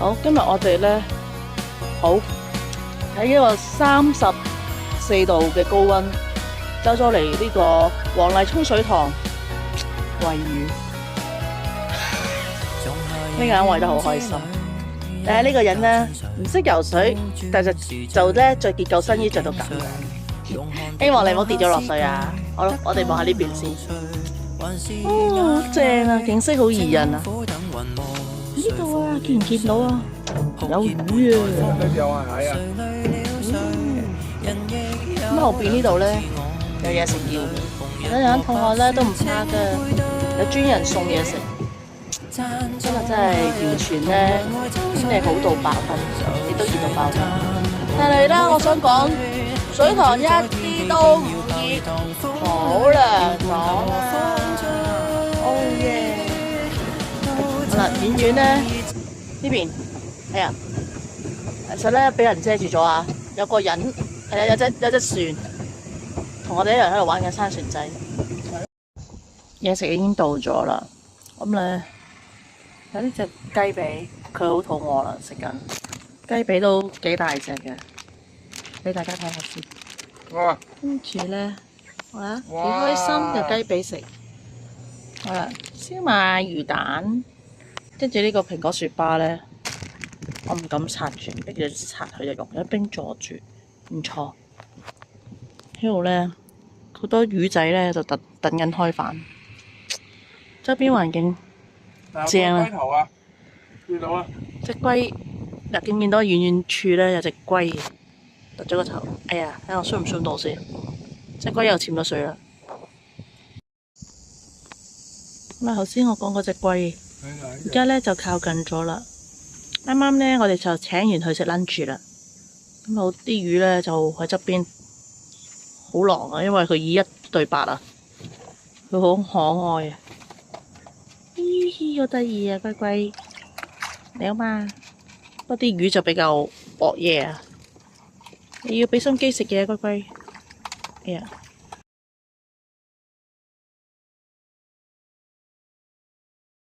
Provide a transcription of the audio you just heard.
好，今日我哋咧，好喺呢個34度嘅高溫，走咗嚟呢個黃泥涌水塘餵魚。呢個人餵得好開心。但係呢個人咧唔識游水，但係就咧着件救生衣着到咁樣。希望你唔好跌咗落水啊！我哋望下呢邊先。哦，正啊，景色好宜人啊！呢度啊，見唔見到啊？有魚啊！有啊，係啊。咁後邊呢度咧有嘢食要，有陣同學咧都唔怕㗎，有專人送嘢食。今日真係完全咧，天氣好到爆燈，亦都熱到爆燈。但係啦，我想講，水塘一啲都唔熱，好涼爽啊！哦耶！好啦，遠遠咧呢邊，哎呀，其實咧俾人遮住咗啊！有個人係啊，有隻船，同我哋一樣喺度玩緊山船仔。嘢食已經到咗啦，咁咧有呢隻雞髀，佢好肚餓啦，食緊雞髀都幾大隻嘅，俾大家睇下先。哇！跟住咧，好啦，幾開心有雞髀食。好啦，燒賣魚蛋，跟住呢個蘋果雪巴咧，我唔敢拆住，逼住拆佢就用咗冰阻住，唔錯。呢度咧好多魚仔咧就等緊開飯，周邊環境正啊！龜頭啊，見到啊！隻龜嗱，見唔見到遠遠處咧有隻龜突咗個頭？哎呀，睇我 zoom 唔 zoom 到先？隻龜又潛咗水啦。咁啊，頭先我講嗰隻龜，而家咧就靠近咗啦。啱啱咧，我哋就請完佢食 lunch 啦。咁好啲魚咧就喺側邊，好狼啊，因為佢以一對八啊，佢好可愛啊。嘻嘻，好得意啊，龜龜，你好嘛？不過啲魚就比較惡嘢啊，你要俾心機食嘅，龜龜。哎呀〜